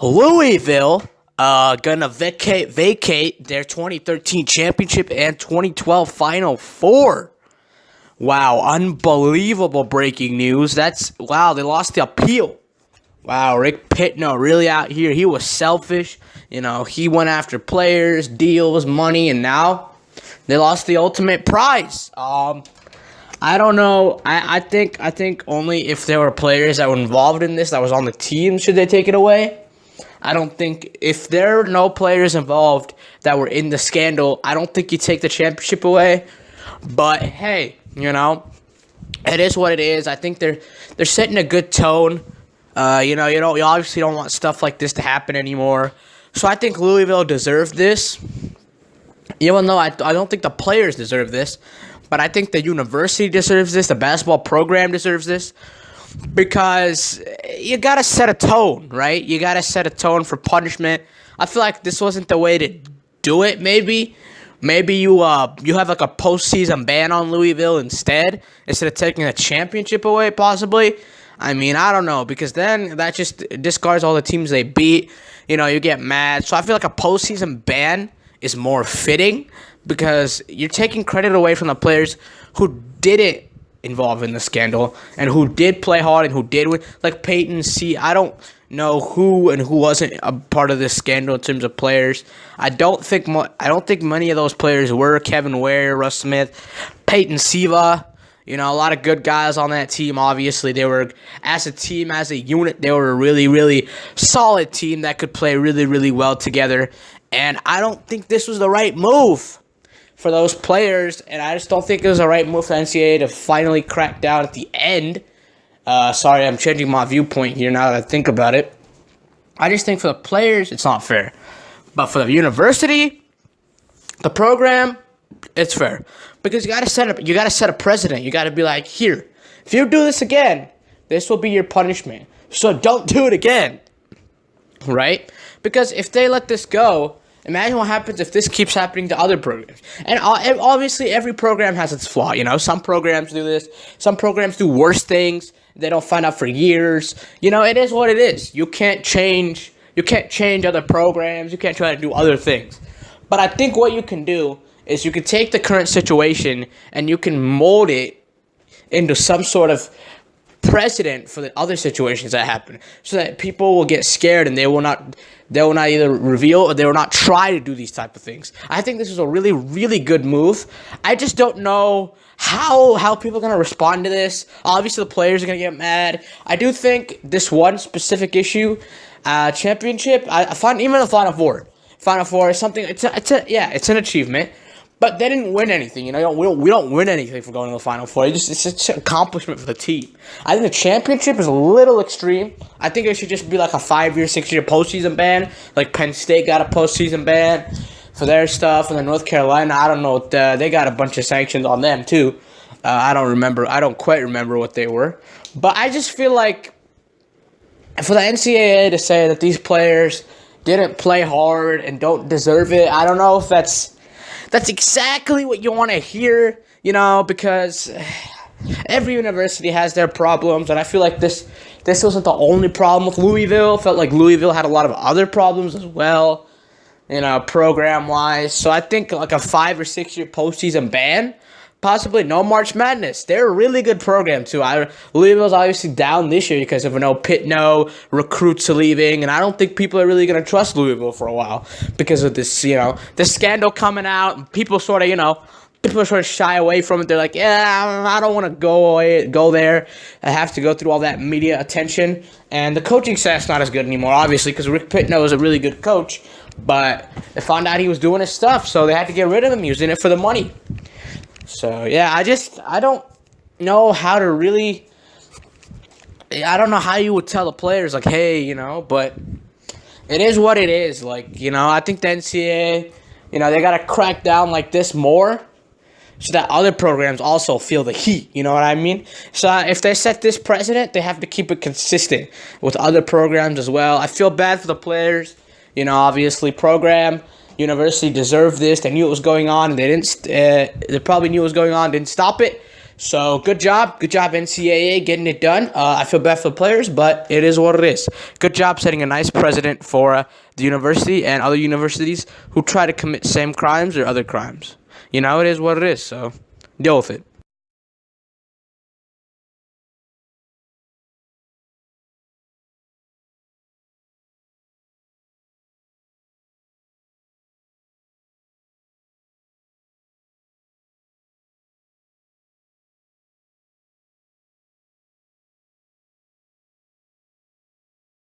Louisville gonna vacate their 2013 championship and 2012 Final Four. Wow, unbelievable breaking news. Wow, they lost the appeal. Wow, Rick Pitino really out here. He was selfish. He went after players, deals, money, and now they lost the ultimate prize. I don't know. I think only if there were players that were involved in this that was on the team should they take it away. I don't think if there are no players involved that were in the scandal, I don't think you take the championship away. But hey, it is what it is. I think they're setting a good tone. You obviously don't want stuff like this to happen anymore. So I think Louisville deserved this. Even though I don't think the players deserve this, but I think the university deserves this. The basketball program deserves this. Because you got to set a tone, right? You got to set a tone for punishment. I feel like this wasn't the way to do it, maybe. Maybe you have like a postseason ban on Louisville instead of taking the championship away, possibly. I mean, I don't know, because then that just discards all the teams they beat. You get mad. So I feel like a postseason ban is more fitting because you're taking credit away from the players who didn't involved in the scandal and who did play hard and who did win, like Peyton C. I don't know who and who wasn't a part of this scandal in terms of players. I don't think many of those players were Kevin Ware, Russ Smith, Peyton Siva. A lot of good guys on that team. Obviously, they were, as a team, as a unit, they were a really, really solid team that could play really, really well together. And I don't think this was the right move for those players, and I just don't think it was the right move for the NCAA to finally crack down at the end. Sorry, I'm changing my viewpoint here now that I think about it. I just think for the players, it's not fair. But for the university, the program, it's fair. Because you gotta set a precedent. You gotta be like, here, if you do this again, this will be your punishment. So don't do it again. Right? Because if they let this go, imagine what happens if this keeps happening to other programs. And obviously, every program has its flaw. Some programs do this. Some programs do worse things. They don't find out for years. It is what it is. You can't change other programs. You can't try to do other things. But I think what you can do is you can take the current situation and you can mold it into some sort of precedent for the other situations that happen, so that people will get scared and they will not either reveal or they will not try to do these type of things. I think this is a really, really good move. I just don't know how people are going to respond to this. Obviously, the players are going to get mad. I do think this one specific issue, championship, I find even the Final Four is something. It's an achievement. But they didn't win anything, We don't win anything for going to the Final Four. It's an accomplishment for the team. I think the championship is a little extreme. I think it should just be like a 5-year, 6-year postseason ban. Like Penn State got a postseason ban for their stuff, and then North Carolina, I don't know, they got a bunch of sanctions on them too. I don't quite remember what they were. But I just feel like for the NCAA to say that these players didn't play hard and don't deserve it, I don't know if that's exactly what you want to hear, because every university has their problems, and I feel like this wasn't the only problem with Louisville. Felt like Louisville had a lot of other problems as well, program-wise. So I think like a 5 or 6 year postseason ban, possibly no March Madness. They're a really good program too. Louisville's obviously down this year because of Pitino, recruits are leaving, and I don't think people are really going to trust Louisville for a while because of this, the scandal coming out, and people sort of shy away from it. They're like, yeah, I don't want to go there. I have to go through all that media attention, and the coaching staff's not as good anymore, obviously, because Rick Pitino is a really good coach, but they found out he was doing his stuff, so they had to get rid of him. He was in it for the money. So, yeah, I don't know how to really, I don't know how you would tell the players, like, hey, but it is what it is. Like, I think the NCAA, they got to crack down like this more so that other programs also feel the heat, you know what I mean? So if they set this precedent, they have to keep it consistent with other programs as well. I feel bad for the players, obviously university deserved this. They knew it was going on, and they probably knew it was going on, didn't stop it. So good job NCAA getting it done. I feel bad for the players, but it is what it is. Good job setting a nice precedent for the university and other universities who try to commit same crimes or other crimes. It is what it is, so deal with it.